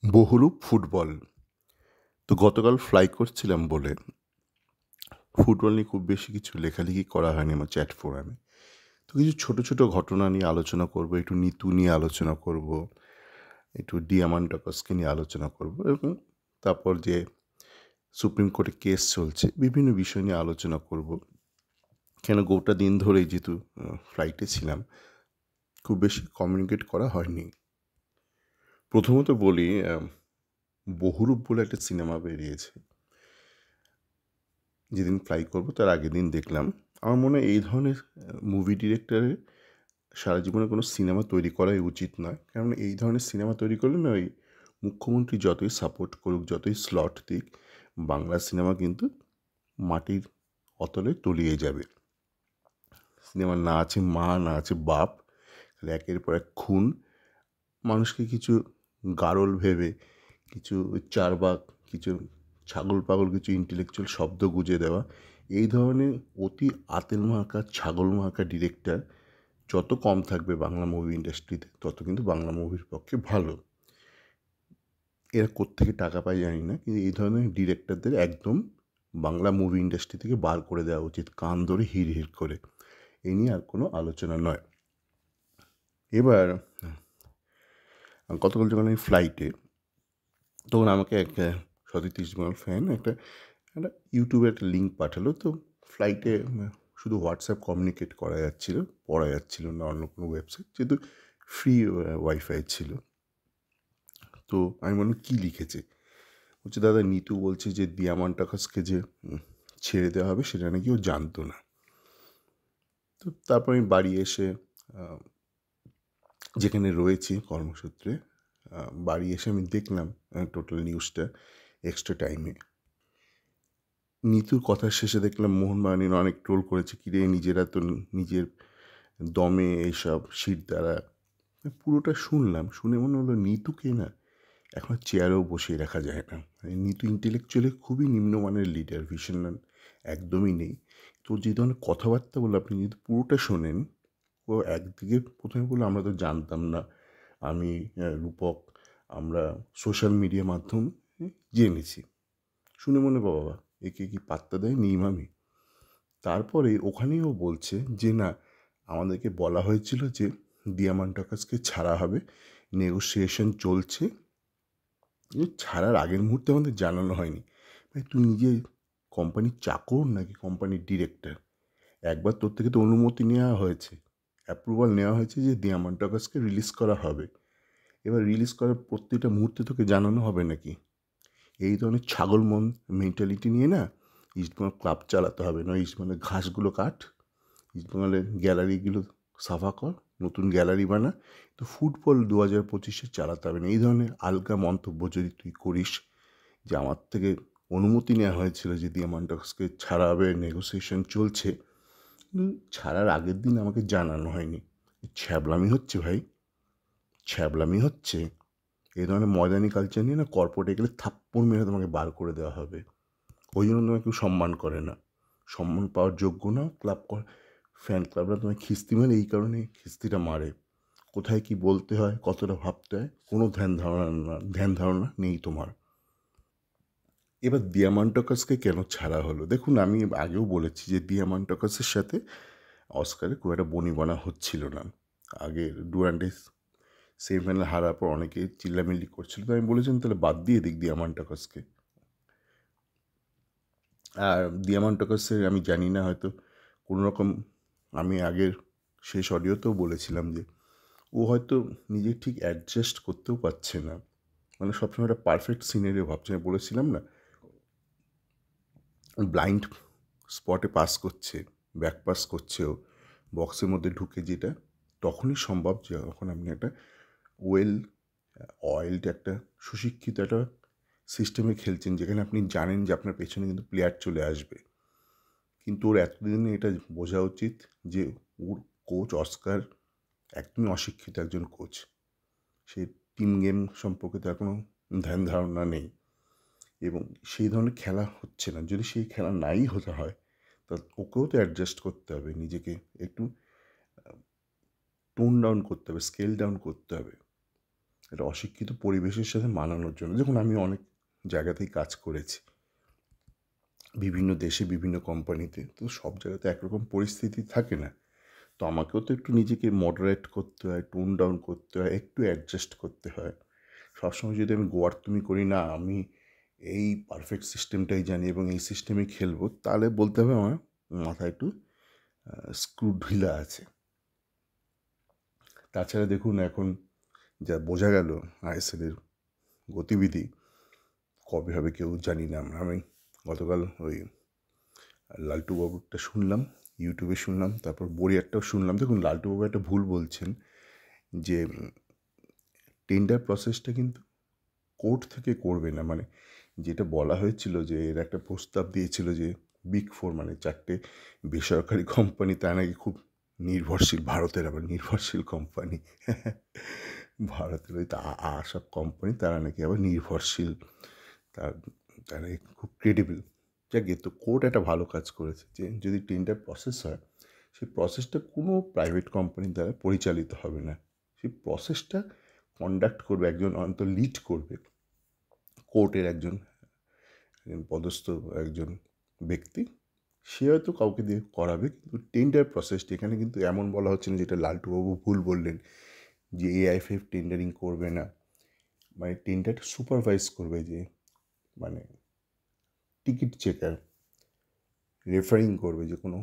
Bahurup football. তো গতকাল fly করছিলাম বলে ফুটবল নিয়ে খুব বেশি কিছু লেখালেখি করা হয়নি আমার চ্যাট ফোরামে। তো কিছু ছোট, ছোট ঘটনা নিয়ে আলোচনা করব, একটু নিতু নিয়ে আলোচনা করব, একটু ডিয়ামান্টাকাসকে নিয়ে আলোচনা করব এবং তারপর যে সুপ্রিম কোর্টে কেস চলছে, বিভিন্ন বিষয় নিয়ে আলোচনা করব। কেন গোটা দিন ধরেই যেহেতু ফ্লাইটে ছিলাম, খুব বেশি কমিউনিকেট করা হয়নি। প্রথমত বলি, বহুরূপ বলে একটা সিনেমা বেরিয়েছে। যেদিন ফ্লাই করব তার আগের দিন দেখলাম। আমার মনে হয় এই ধরনের মুভি ডিরেক্টরের সারা জীবনে কোনো সিনেমা তৈরি করাই উচিত নয়। কারণ এই ধরনের সিনেমা তৈরি করলে না ওই মুখ্যমন্ত্রী যতই সাপোর্ট করুক, যতই স্লট দিক, বাংলা সিনেমা কিন্তু মাটির অতলে তলিয়ে যাবে। সিনেমার না আছে মা, না আছে বাপ, খালি একের পর এক খুন, মানুষকে কিছু গারল ভেবে, কিছু চারবাক, কিছু ছাগল পাগল, কিছু ইন্টেলেকচুয়াল শব্দ গুঁজে দেওয়া, এই ধরনের অতি আতেল মার্কা, ছাগল মার্কা ডিরেক্টর যত কম থাকবে বাংলা মুভি ইন্ডাস্ট্রিতে, তত কিন্তু বাংলা মুভির পক্ষে ভালো। এরা কোত্থেকে টাকা পায় জানি না, কিন্তু এই ধরনের ডিরেক্টরদের একদম বাংলা মুভি ইন্ডাস্ট্রি থেকে বার করে দেওয়া উচিত, কান ধরে হিড় হিড় করে। এই নিয়ে আর কোনো আলোচনা নয়। এবার গতকাল যখন আমি ফ্লাইটে, তখন আমাকে এক সতীশ বিমল ফ্যান একটা একটা ইউটিউবে একটা লিঙ্ক পাঠালো। তো ফ্লাইটে শুধু হোয়াটসঅ্যাপ কমিউনিকেট করা যাচ্ছিল, পড়া যাচ্ছিল না অন্য কোনো ওয়েবসাইট, যেহেতু ফ্রি ওয়াইফাই ছিল। তো আমি বললাম, কী লিখেছে? বলছে, দাদা নিতু বলছে যে দিয়ামান্টাকাসকে যে ছেড়ে দেওয়া হবে সেটা নাকি ও জানতো না। তো তারপর আমি বাড়ি এসে, যেখানে রয়েছি কর্মসূত্রে, বাড়ি এসে আমি দেখলাম টোটাল নিউজটা এক্সট্রা টাইমে। নিতুর কথার শেষে দেখলাম মোহনবাগানের অনেক ট্রোল করেছে, কিরে নিজেরা তো নিজের দমে এইসব শিট দ্বারা। পুরোটা শুনলাম, শুনে মনে হলো নিতুকে না এখন চেয়ারেও বসিয়ে রাখা যায় না। নিতু ইন্টেলেকচুয়ালি খুবই নিম্নমানের লিডার, ভিশন একদমই নেই। তো যে ধরনের কথাবার্তা বলে আপনি যদি পুরোটা শোনেন, ও একদিকে প্রথমে বললো আমরা তো জানতাম না, আমি রূপক, আমরা সোশ্যাল মিডিয়া মাধ্যম জেনেছি। শুনে মনে বাবা, একে কি পাত্তা দেয় নিমামি? তারপরে ওখানেই ও বলছে যে না, আমাদেরকে বলা হয়েছিল যে দিয়ামান্টাকাসকে ছাড়া হবে, নেগোসিয়েশন চলছে, ছাড়ার আগের মুহূর্তে আমাদের জানানো হয়নি। ভাই তুই নিজে কোম্পানির চাকর নাকি কোম্পানির ডিরেক্টর? একবার তোর থেকে তো অনুমতি নেওয়া হয়েছে, অ্যাপ্রুভাল নেওয়া হয়েছে যে দিয়ামান্টাকাসকে রিলিজ করা হবে। এবার রিলিজ করার প্রত্যেকটা মুহূর্তে তোকে জানানো হবে নাকি? এই ধরনের ছাগল মন মেন্টালিটি নিয়ে না ইস্টবেঙ্গল ক্লাব চালাতে হবে, নয় ইস্টবেঙ্গলের ঘাসগুলো কাট, ইস্টবেঙ্গলের গ্যালারিগুলো সাফা কর, নতুন গ্যালারি বানা। তো ফুটবল 2025 চালাতে হবে না। এই ধরনের আলগা মন্তব্য যদি তুই করিস যে আমার থেকে অনুমতি নেওয়া হয়েছিল যে দিয়ামান্টাকাসকে ছাড়া হবে, নেগোসিয়েশন চলছে, ছাড়ার আগের দিন আমাকে জানানো হয়নি, ছ্যাবলামি হচ্ছে ভাই, ছ্যাবলামি হচ্ছে। এই ধরনের ময়দানি কালচার নিয়ে না কর্পোরেটে গেলে থাপ্পড় মেরে তোমাকে বার করে দেওয়া হবে। ওই জন্য তোমাকে কেউ সম্মান করে না, সম্মান পাওয়ার যোগ্য না। ফ্যান ক্লাবরা তোমায় খিস্তি মারে, এই কারণে খিস্তিটা মারে। কোথায় কি বলতে হয়, কতটা ভাবতে হয়, কোনো ধ্যান ধারণা নেই তোমার। এবার দিয়ামান্টাকাসকে কেন ছাড়া হলো? দেখুন, আমি আগেও বলেছি যে দিয়ামান্টাকাসের সাথে অস্কারে খুব একটা বনিবনা হচ্ছিল না। আগে ডুরান্ডে সেমিফাইনাল হারার পর অনেকে চিল্লামিল্লি করছিল, তো আমি বলেছিলাম তাহলে বাদ দিয়ে দিক দিয়ামান্টাকাসকে। আর দিয়ামান্টাকাসের আমি জানি না, হয়তো কোনো রকম, আমি আগের শেষ অডিওতেও বলেছিলাম যে ও হয়তো নিজে ঠিক অ্যাডজাস্ট করতেও পারছে না, মানে সবসময় একটা পারফেক্ট সিনারিও ভাবছে। আমি বলেছিলাম না, ব্লাইন্ড স্পটে পাস করছে, ব্যাক পাস করছে ও বক্সের মধ্যে ঢুকে, যেটা তখনই সম্ভব যখন আপনি একটা ওয়েল অয়েলড, একটা সুশিক্ষিত একটা সিস্টেমে খেলছেন, যেখানে আপনি জানেন যে আপনার পেছনে কিন্তু প্লেয়ার চলে আসবে। কিন্তু ওর এতদিনে এটা বোঝা উচিত যে ওর কোচ অস্কার একদমই অশিক্ষিত একজন কোচ। সে টিম গেম সম্পর্কে তার কোনো ধ্যান ধারণা নেই এবং সেই ধরনের খেলা হচ্ছে না। যদি সেই খেলা নাই হতে হয়, তা ওকেও তো অ্যাডজাস্ট করতে হবে, নিজেকে একটু টোন ডাউন করতে হবে, স্কেল ডাউন করতে হবে। একটা অশিক্ষিত পরিবেশের সাথে মানানোর জন্য। দেখুন, আমি অনেক জায়গাতেই কাজ করেছি, বিভিন্ন দেশে, বিভিন্ন কোম্পানিতে। তো সব জায়গাতে একরকম পরিস্থিতি থাকে না। তো আমাকেও তো একটু নিজেকে মডারেট করতে হয়, টোন ডাউন করতে হয়, একটু অ্যাডজাস্ট করতে হয়। সবসময় যদি আমি গোয়ার্তুমি করি, না আমি এই পারফেক্ট সিস্টেমটাই জানি এবং এই সিস্টেমেই খেলবো, তাহলে বলতে হবে আমার মাথায় একটু স্ক্রু ঢিলা আছে। তাছাড়া দেখুন, এখন যা বোঝা গেল আইএসএলের গতিবিধি কবে হবে কেউ জানি না আমরা। আমি গতকাল ওই লালটু বাবুরটা শুনলাম, ইউটিউবে শুনলাম, তারপর বড়িয়ারটাও শুনলাম। দেখুন, লালটু বাবু একটা ভুল বলছেন যে টেন্ডার প্রসেসটা কিন্তু কোর্ট থেকে করবে না। মানে যেটা বলা হয়েছিল যে এর একটা প্রস্তাব দিয়েছিল যে বিগ ফোর মানে 4টে বেসরকারি কোম্পানি, তারা নাকি খুব নির্ভরশীল, ভারতের আবার নির্ভরশীল কোম্পানি। ভারতের ওই সব কোম্পানি তারা নাকি আবার নির্ভরশীল, তার তারা খুব ক্রেডিবল। যাকে তো কোর্ট একটা ভালো কাজ করেছে যে যদি টেন্ডার প্রসেস হয়, সেই প্রসেসটা কোনো প্রাইভেট কোম্পানির দ্বারা পরিচালিত হবে না। সেই প্রসেসটা কন্ডাক্ট করবে একজন, অন্তত লিড করবে কোর্টের একজন পদস্থ একজন ব্যক্তি। সে হয়তো কাউকে দিয়ে করাবে, কিন্তু টেন্ডার প্রসেসটি এখানে কিন্তু এমন বলা হচ্ছে না, যেটা লালটুবাবু ভুল বললেন যে এআইএফএফ টেন্ডারিং করবে না। মানে টেন্ডারটা সুপারভাইজ করবে, যে মানে টিকিট চেকার রেফারিং করবে যে কোনো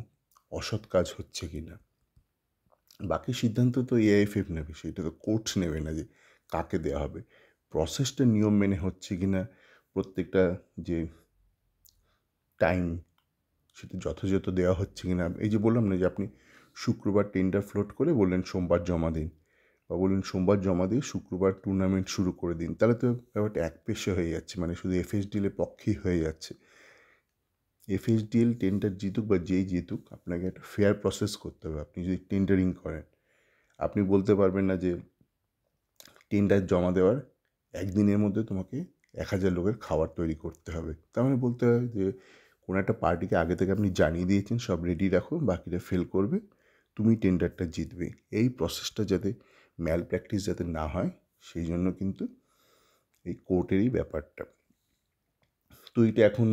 অসৎ কাজ হচ্ছে কি না। বাকি সিদ্ধান্ত তো এআইএফএফ নেবে, সেটা তো কোর্ট নেবে না যে কাকে দেওয়া হবে। প্রসেসটা নিয়ম মেনে হচ্ছে কি না, প্রত্যেকটা যে টাইম সেটা যথাযথ দেওয়া হচ্ছে কি না। এই যে বললাম না যে আপনি শুক্রবার টেন্ডার ফ্লোট করে বললেন সোমবার জমা দিন, বা বললেন সোমবার জমা দিয়ে শুক্রবার টুর্নামেন্ট শুরু করে দিন, তাহলে তো ব্যাপারটা একপেশে হয়ে যাচ্ছে, মানে শুধু এফএসডিএলের পক্ষেই হয়ে যাচ্ছে। এফএসডিএল টেন্ডার জিতুক বা যেই জিতুক, আপনাকে একটা ফেয়ার প্রসেস করতে হবে। আপনি যদি টেন্ডারিং করেন, আপনি বলতে পারবেন না যে টেন্ডার জমা দেওয়ার একদিনের মধ্যে তোমাকে 1000 লোকের খাবার তৈরি করতে হবে। তার মানে বলতে হয় যে কোনো একটা পার্টিকে আগে থেকে আপনি জানিয়ে দিয়েছেন সব রেডি রাখো, বাকিরা ফেল করবে, তুমি টেন্ডারটা জিতবে। এই প্রসেসটা যাতে ম্যাল প্র্যাকটিস যাতে না হয়, সেই জন্য কিন্তু এই কোর্টেরই ব্যাপারটা। তো এটা এখন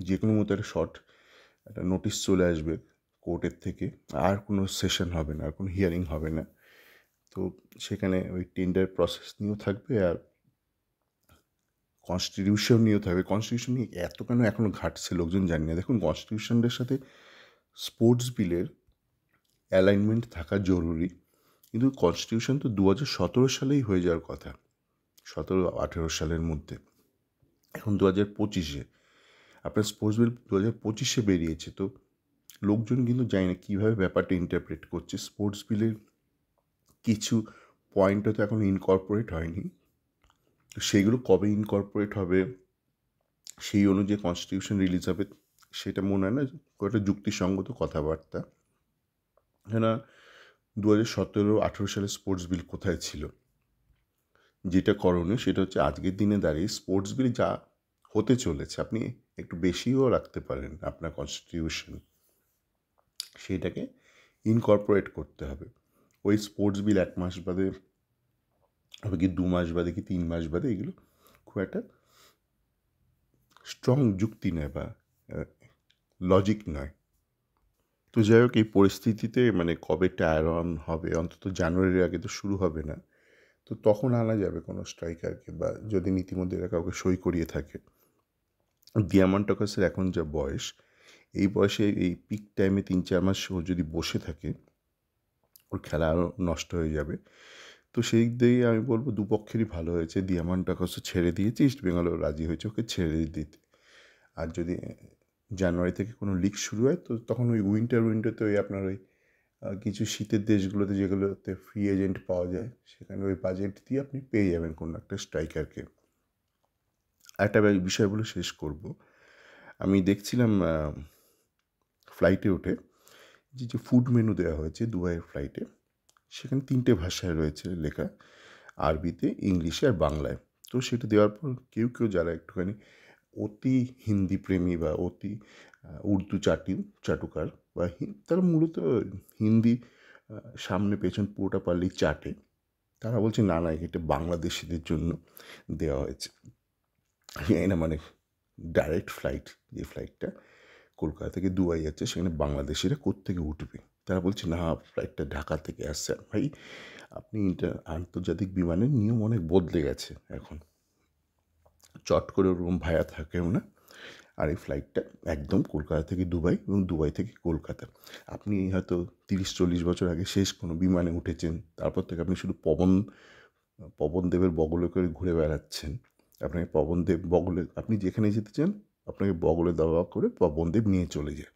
যে কোনো মতো একটা শর্ট একটা নোটিশ চলে আসবে কোর্টের থেকে, আর কোনো সেশন হবে না, আর কোনো হিয়ারিং হবে না। তো সেখানে ওই টেন্ডার প্রসেস নিয়েও থাকবে, আর কনস্টিটিউশন নিয়েও থাকবে। কনস্টিটিউশন নিয়ে এত কেন এখনও ঘাটছে লোকজন জানি না। দেখুন, কনস্টিটিউশনটার সাথে স্পোর্টস বিলের অ্যালাইনমেন্ট থাকা জরুরি, কিন্তু কনস্টিটিউশন তো 2017 সালেই হয়ে যাওয়ার কথা, 17-18 সালের মধ্যে। এখন 2025-এ আপনার স্পোর্টস বিল 2025-এ বেরিয়েছে। তো লোকজন কিন্তু জানি না কীভাবে ব্যাপারটা ইন্টারপ্রেট করছে। স্পোর্টস বিলের কিছু পয়েন্টও তো এখন ইনকর্পোরেট হয়নি, তো সেইগুলো কবে ইনকর্পোরেট হবে, সেই অনুযায়ী কনস্টিটিউশন রিলিজ হবে, সেটা মনে হয় না একটা যুক্তিসঙ্গত কথাবার্তা। কেন 2017-18 সালে স্পোর্টস বিল কোথায় ছিল? যেটা করণীয় সেটা হচ্ছে আজকের দিনে দাঁড়িয়ে স্পোর্টস বিল যা হতে চলেছে, আপনি একটু বেশিও রাখতে পারেন আপনার কনস্টিটিউশন, সেইটাকে ইনকর্পোরেট করতে হবে। ওই স্পোর্টস বিল 1 মাস বাদে হবে কি, 2 মাস বাদে কি 3 মাস বাদে, এগুলো খুব একটা স্ট্রং যুক্তি নয় বা লজিক নয়। তো যাই হোক, এই পরিস্থিতিতে মানে কবে ট্রায়াল রান হবে, অন্তত জানুয়ারির আগে তো শুরু হবে না। তো তখন আনা যাবে কোনো স্ট্রাইকারকে, বা যদি ইতিমধ্যে এরা কাউকে সই করিয়ে থাকে। ডিয়ামান্টাকাসের এখন যা বয়স, এই বয়সে এই পিক টাইমে 3-4 মাস ও যদি বসে থাকে, ওর খেলা আরও নষ্ট হয়ে যাবে। তো সেই দিক দিয়ে আমি বলবো দুপক্ষেরই ভালো হয়েছে, ডিয়ামান্টাকাসও ছেড়ে দিয়েছে, ইস্ট বেঙ্গলও রাজি হয়েছে ওকে ছেড়ে দিতে। আর যদি জানুয়ারি থেকে কোনো লিগ শুরু হয়, তো তখন ওই উইন্টারতে ওই আপনার ওই কিছু শীতের দেশগুলোতে যেগুলোতে ফ্রি এজেন্ট পাওয়া যায়, সেখানে ওই বাজেট দিয়ে আপনি পেয়ে যাবেন কোনো একটা স্ট্রাইকারকে। একটা বিষয় বলে শেষ করব, আমি দেখছিলাম ফ্লাইটে উঠে যে ফুড মেনু দেওয়া হয়েছে দুবাইয়ের ফ্লাইটে, সেখানে 3টে ভাষায় রয়েছে লেখা, আরবিতে, ইংলিশে আর বাংলায়। তো সেটা দেওয়ার পর কেউ যারা একটুখানি অতি হিন্দি প্রেমী বা অতি উর্দু চাটুকার বা তারা মূলত হিন্দি সামনে পেছন পুরোটা পারলেই চাটে, তারা বলছে না না এটা বাংলাদেশিদের জন্য দেওয়া হয়েছে। এই না মানে ডাইরেক্ট ফ্লাইট, যে ফ্লাইটটা কলকাতা থেকে দুবাই যাচ্ছে, সেখানে বাংলাদেশিরা কোত্থেকে উঠবে? তারা বলছে না ফ্লাইটটা ঢাকা থেকে আসছে। ভাই আপনি আন্তর্জাতিক বিমানের নিয়ম অনেক বদলে গেছে এখন, চট করে ওরকম ভায়া থাকেও না। আর এই ফ্লাইটটা একদম কলকাতা থেকে দুবাই এবং দুবাই থেকে কলকাতা। আপনি হয়তো 30-40 বছর আগে শেষ কোনো বিমানে উঠেছেন, তারপর থেকে আপনি শুধু পবনদেবের বগলে করে ঘুরে বেড়াচ্ছেন। আপনাকে পবনদেব বগলে, আপনি যেখানে যেতে চান আপনাকে বগলে দাওয়া করে পবনদেব নিয়ে চলে যায়।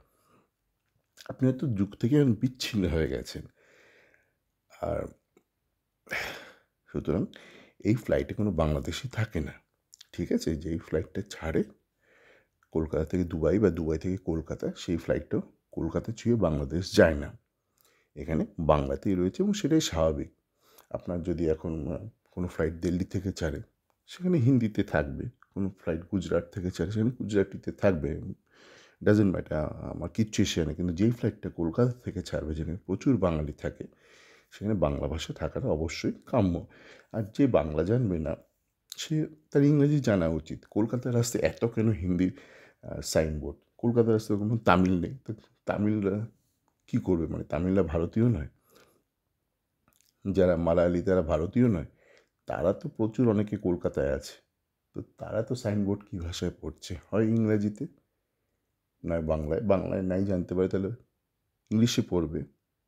আপনি হয়তো যুগ থেকে বিচ্ছিন্ন হয়ে গেছেন। আর সুতরাং এই ফ্লাইটে কোনো বাংলাদেশি থাকে না, ঠিক আছে? যেই ফ্লাইটটা ছাড়ে কলকাতা থেকে দুবাই বা দুবাই থেকে কলকাতা, সেই ফ্লাইটটাও কলকাতা ছুঁয়ে বাংলাদেশ যায় না, এখানে বাংলাতেই রয়েছে এবং সেটাই স্বাভাবিক। আপনার যদি এখন কোনো ফ্লাইট দিল্লি থেকে ছাড়ে সেখানে হিন্দিতে থাকবে, কোনো ফ্লাইট গুজরাট থেকে ছাড়ে সেখানে গুজরাটিতে থাকবে, ডাজেন্ট ম্যাটার, আমার কিচ্ছু এসে না। কিন্তু যেই ফ্লাইটটা কলকাতা থেকে ছাড়বে, যেখানে প্রচুর বাঙালি থাকে, সেখানে বাংলা ভাষা থাকাটা অবশ্যই কাম্য। আর যে বাংলা জানবে না সে, তার ইংরেজি জানা উচিত। কলকাতার রাস্তায় এত কেন হিন্দির সাইনবোর্ড? কলকাতার রাস্তায় কোনো তামিল নেই, তো তামিলরা কী করবে? মানে তামিলরা ভারতীয় নয়? যারা মালায়ালি তারা ভারতীয় নয়? তারা তো প্রচুর অনেকে কলকাতায় আছে, তো তারা তো সাইনবোর্ড কী ভাষায় পড়ছে? হয় ইংরাজিতে নয় বাংলায়, বাংলায় নাই জানতে পারে তাহলে ইংলিশে পড়বে।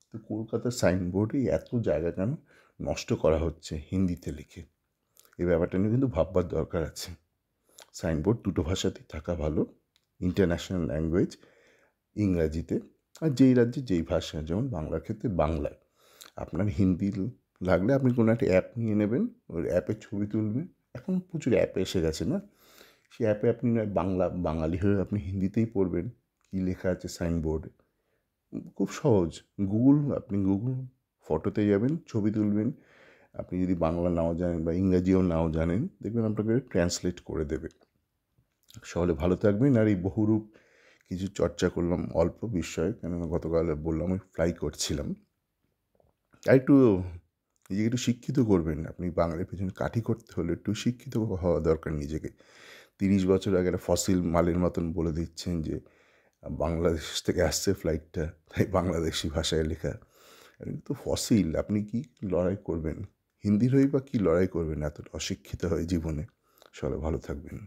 তো কলকাতার সাইনবোর্ডে এত জায়গা কেন নষ্ট করা হচ্ছে হিন্দিতে লিখে? এই ব্যাপারটা নিয়ে কিন্তু ভাববার দরকার আছে। সাইনবোর্ড দুটো ভাষাতেই থাকা ভালো, ইন্টারন্যাশনাল ল্যাঙ্গুয়েজ ইংরাজিতে, আর যেই রাজ্যে যেই ভাষা, যেমন বাংলার ক্ষেত্রে বাংলায়। আপনার হিন্দি লাগলে আপনি কোনো একটা অ্যাপ নিয়ে নেবেন, ওই অ্যাপে ছবি তুলবেন। এখন প্রচুর অ্যাপ এসে গেছে না, সেই অ্যাপে আপনি নয় বাঙালি হয়ে আপনি হিন্দিতেই পড়বেন কী লেখা আছে সাইনবোর্ডে। খুব সহজ। আপনি গুগল ফটোতে যাবেন, ছবি তুলবেন। আপনি যদি বাংলা নাও জানেন বা ইংরাজিও নাও জানেন, দেখবেন আপনাকে ট্রান্সলেট করে দেবে। সকলে ভালো থাকবেন। আর এই বহুরূপ কিছু চর্চা করলাম অল্প বিষয়ে, কেননা গতকাল বললাম আমি ফ্লাই করছিলাম। আর একটু নিজেকে একটু শিক্ষিত করবেন। আপনি বাঙালির পেছনে কাঠি করতে হলে একটু শিক্ষিত হওয়া দরকার নিজেকে। 30 বছর আগে একটা ফসিল মালের মতন বলে দিচ্ছেন যে বাংলাদেশ থেকে আসছে ফ্লাইটটা, তাই বাংলাদেশি ভাষায় লেখা। তো ফসিল, আপনি কি লড়াই করবেন? হিন্দির হয়েই বা কী লড়াই করবেন এতটা অশিক্ষিত হয়ে জীবনে? সবাই ভালো থাকবেন।